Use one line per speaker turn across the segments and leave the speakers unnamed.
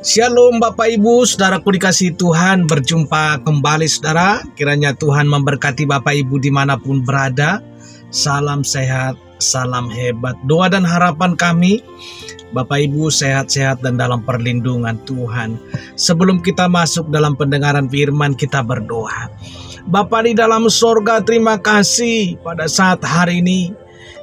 Shalom Bapak Ibu, saudaraku dikasihi Tuhan, berjumpa kembali saudara. Kiranya Tuhan memberkati Bapak Ibu dimanapun berada. Salam sehat, salam hebat. Doa dan harapan kami, Bapak Ibu sehat-sehat dan dalam perlindungan Tuhan. Sebelum kita masuk dalam pendengaran firman, kita berdoa. Bapa di dalam sorga, terima kasih pada saat hari ini.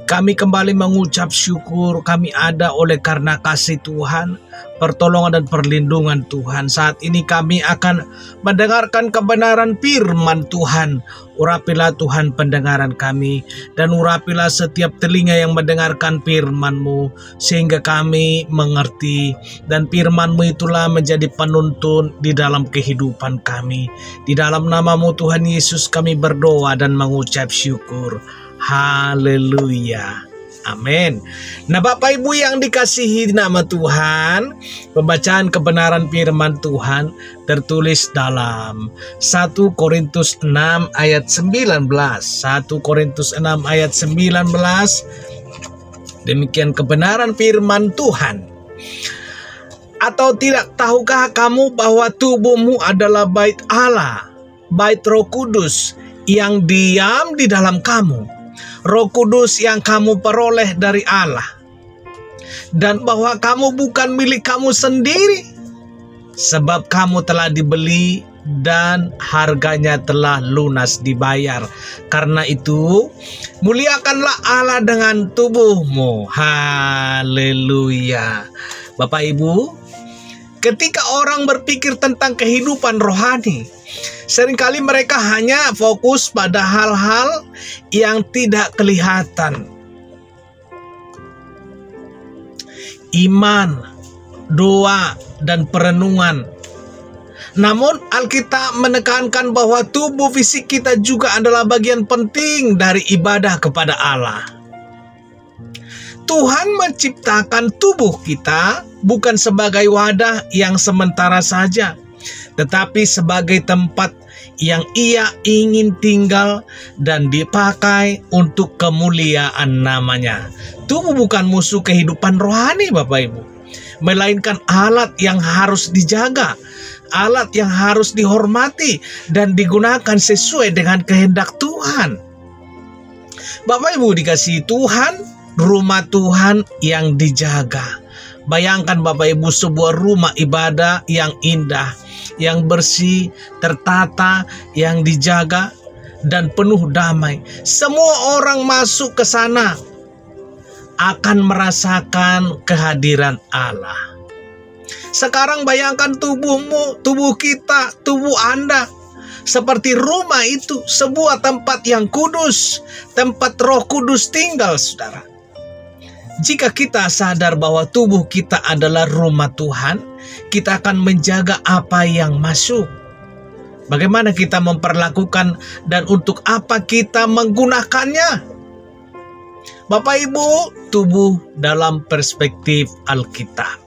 Kami kembali mengucap syukur kami ada oleh karena kasih Tuhan, pertolongan dan perlindungan Tuhan. Saat ini kami akan mendengarkan kebenaran firman Tuhan. Urapilah Tuhan pendengaran kami, dan urapilah setiap telinga yang mendengarkan firman-Mu, sehingga kami mengerti, dan firman-Mu itulah menjadi penuntun di dalam kehidupan kami. Di dalam nama-Mu Tuhan Yesus kami berdoa dan mengucap syukur. Haleluya. Amin. Nah Bapak Ibu yang dikasihi nama Tuhan, pembacaan kebenaran firman Tuhan tertulis dalam 1 Korintus 6 ayat 19. 1 Korintus 6 ayat 19. Demikian kebenaran firman Tuhan. Atau tidak tahukah kamu bahwa tubuhmu adalah bait Allah, bait Roh Kudus yang diam di dalam kamu, Roh Kudus yang kamu peroleh dari Allah, dan bahwa kamu bukan milik kamu sendiri, sebab kamu telah dibeli dan harganya telah lunas dibayar. Karena itu, muliakanlah Allah dengan tubuhmu. Haleluya. Bapak Ibu, ketika orang berpikir tentang kehidupan rohani, seringkali mereka hanya fokus pada hal-hal yang tidak kelihatan. Iman, doa, dan perenungan. Namun Alkitab menekankan bahwa tubuh fisik kita juga adalah bagian penting dari ibadah kepada Allah. Tuhan menciptakan tubuh kita bukan sebagai wadah yang sementara saja, tetapi sebagai tempat yang Ia ingin tinggal dan dipakai untuk kemuliaan namanya. Tubuh bukan musuh kehidupan rohani Bapak Ibu, melainkan alat yang harus dijaga, alat yang harus dihormati dan digunakan sesuai dengan kehendak Tuhan. Bapak Ibu dikasihi Tuhan, rumah Tuhan yang dijaga. Bayangkan Bapak Ibu sebuah rumah ibadah yang indah, yang bersih, tertata, yang dijaga, dan penuh damai. Semua orang masuk ke sana akan merasakan kehadiran Allah. Sekarang bayangkan tubuhmu, tubuh kita, tubuh Anda seperti rumah itu, sebuah tempat yang kudus, tempat Roh Kudus tinggal, saudara. Jika kita sadar bahwa tubuh kita adalah rumah Tuhan, kita akan menjaga apa yang masuk. Bagaimana kita memperlakukan dan untuk apa kita menggunakannya? Bapak Ibu, tubuh dalam perspektif Alkitab.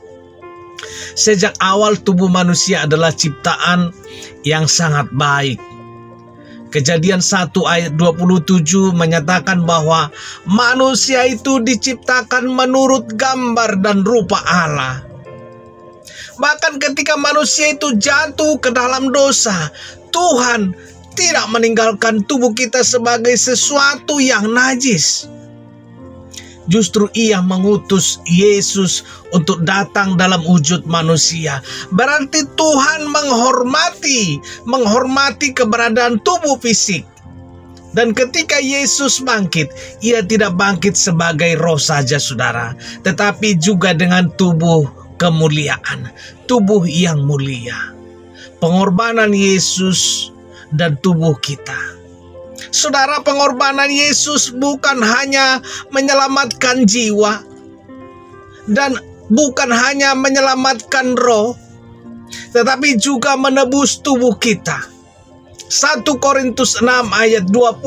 Sejak awal tubuh manusia adalah ciptaan yang sangat baik. Kejadian 1 ayat 27 menyatakan bahwa manusia itu diciptakan menurut gambar dan rupa Allah. Bahkan ketika manusia itu jatuh ke dalam dosa, Tuhan tidak meninggalkan tubuh kita sebagai sesuatu yang najis. Justru Ia mengutus Yesus untuk datang dalam wujud manusia. Berarti Tuhan menghormati keberadaan tubuh fisik. Dan ketika Yesus bangkit, Ia tidak bangkit sebagai roh saja saudara, tetapi juga dengan tubuh kemuliaan, tubuh yang mulia. Pengorbanan Yesus dan tubuh kita. Saudara, pengorbanan Yesus bukan hanya menyelamatkan jiwa dan bukan hanya menyelamatkan roh, tetapi juga menebus tubuh kita. 1 Korintus 6 ayat 20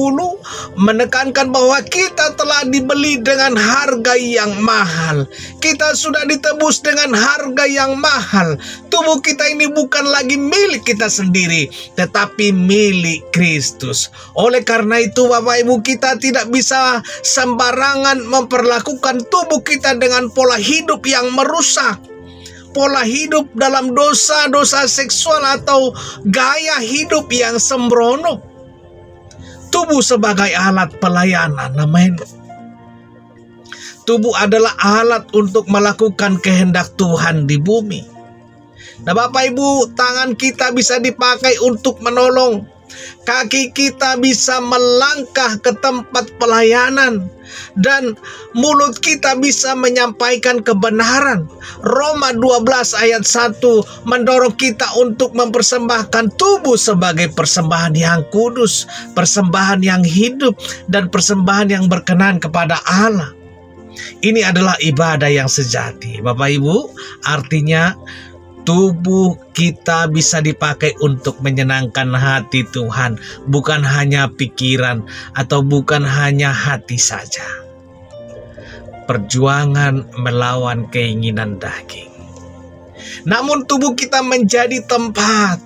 menekankan bahwa kita telah dibeli dengan harga yang mahal. Kita sudah ditebus dengan harga yang mahal. Tubuh kita ini bukan lagi milik kita sendiri, tetapi milik Kristus. Oleh karena itu Bapak Ibu, kita tidak bisa sembarangan memperlakukan tubuh kita dengan pola hidup yang merusak. pola hidup dalam dosa-dosa seksual atau gaya hidup yang sembrono. Tubuh sebagai alat pelayanan, amin. Tubuh adalah alat untuk melakukan kehendak Tuhan di bumi. Nah, Bapak Ibu, tangan kita bisa dipakai untuk menolong. Kaki kita bisa melangkah ke tempat pelayanan. Dan mulut kita bisa menyampaikan kebenaran. Roma 12 ayat 1 mendorong kita untuk mempersembahkan tubuh sebagai persembahan yang kudus, persembahan yang hidup, dan persembahan yang berkenan kepada Allah. Ini adalah ibadah yang sejati, Bapak Ibu. Artinya tubuh kita bisa dipakai untuk menyenangkan hati Tuhan, bukan hanya pikiran atau bukan hanya hati saja. Perjuangan melawan keinginan daging. Namun tubuh kita menjadi tempat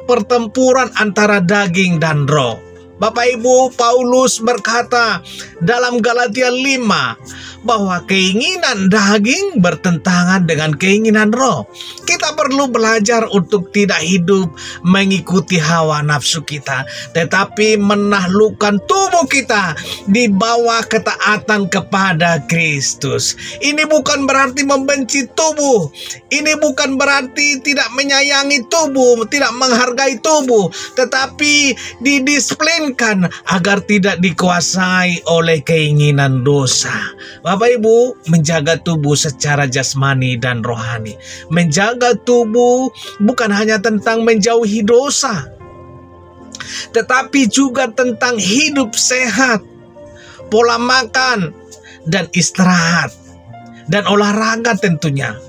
pertempuran antara daging dan roh. Bapak Ibu, Paulus berkata dalam Galatia 5 bahwa keinginan daging bertentangan dengan keinginan roh. Kita perlu belajar untuk tidak hidup mengikuti hawa nafsu kita, tetapi menaklukkan tubuh kita di bawah ketaatan kepada Kristus. Ini bukan berarti membenci tubuh. Ini bukan berarti tidak menyayangi tubuh, tidak menghargai tubuh, tetapi didisiplinkan agar tidak dikuasai oleh keinginan dosa. Bapak Ibu, menjaga tubuh secara jasmani dan rohani. Menjaga tubuh bukan hanya tentang menjauhi dosa, tetapi juga tentang hidup sehat, pola makan, dan istirahat, dan olahraga tentunya.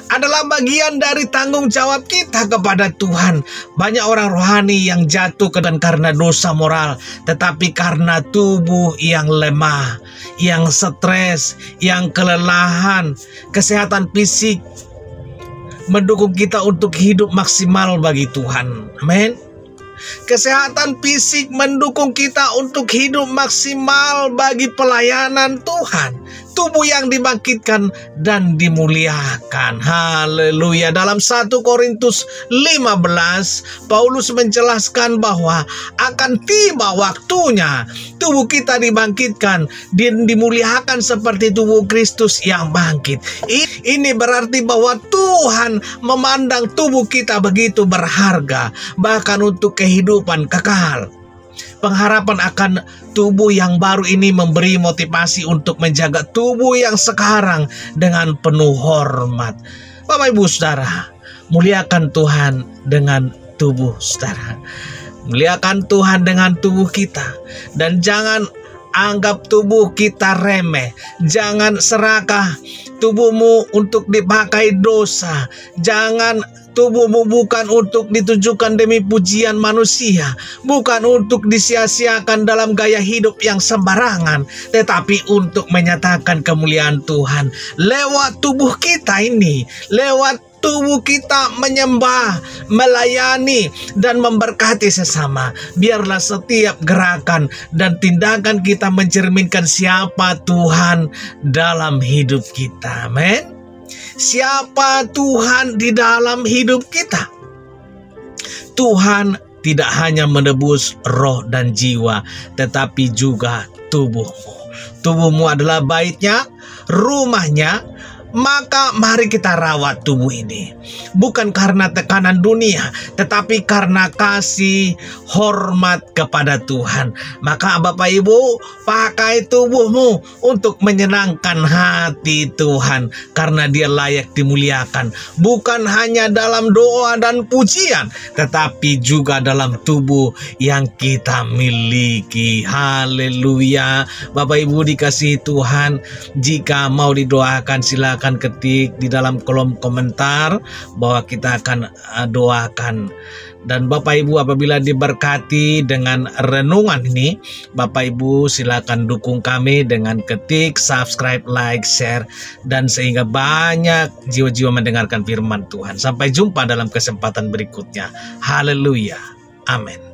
Adalah bagian dari tanggung jawab kita kepada Tuhan. Banyak orang rohani yang jatuh karena dosa moral, tetapi karena tubuh yang lemah, yang stres, yang kelelahan. Kesehatan fisik mendukung kita untuk hidup maksimal bagi Tuhan. Amin. Kesehatan fisik mendukung kita untuk hidup maksimal bagi pelayanan Tuhan. Tubuh yang dibangkitkan dan dimuliakan. Haleluya. Dalam 1 Korintus 15, Paulus menjelaskan bahwa akan tiba waktunya tubuh kita dibangkitkan dan dimuliakan seperti tubuh Kristus yang bangkit. Ini berarti bahwa Tuhan memandang tubuh kita begitu berharga, bahkan untuk kehidupan kekal. Pengharapan akan tubuh yang baru ini memberi motivasi untuk menjaga tubuh yang sekarang dengan penuh hormat. Bapak Ibu Saudara, muliakan Tuhan dengan tubuh saudara. Muliakan Tuhan dengan tubuh kita. Dan jangan anggap tubuh kita remeh. Jangan serakah tubuhmu untuk dipakai dosa. Jangan tubuhmu bukan untuk ditujukan demi pujian manusia, bukan untuk disia-siakan dalam gaya hidup yang sembarangan, tetapi untuk menyatakan kemuliaan Tuhan lewat tubuh kita ini, lewat tubuh kita menyembah, melayani, dan memberkati sesama. Biarlah setiap gerakan dan tindakan kita mencerminkan siapa Tuhan dalam hidup kita. Amin. Siapa Tuhan di dalam hidup kita? Tuhan tidak hanya menebus roh dan jiwa, tetapi juga tubuhmu. Tubuhmu adalah baitnya, rumahnya. Maka mari kita rawat tubuh ini. Bukan karena tekanan dunia, tetapi karena kasih hormat kepada Tuhan. Maka Bapak Ibu, pakai tubuhmu untuk menyenangkan hati Tuhan, karena Dia layak dimuliakan. Bukan hanya dalam doa dan pujian, tetapi juga dalam tubuh yang kita miliki. Haleluya. Bapak Ibu dikasihi Tuhan, jika mau didoakan silakan ketik di dalam kolom komentar bahwa kita akan doakan. Dan Bapak Ibu apabila diberkati dengan renungan ini, Bapak Ibu silakan dukung kami dengan ketik subscribe, like, share, dan sehingga banyak jiwa-jiwa mendengarkan firman Tuhan. Sampai jumpa dalam kesempatan berikutnya. Haleluya. Amin.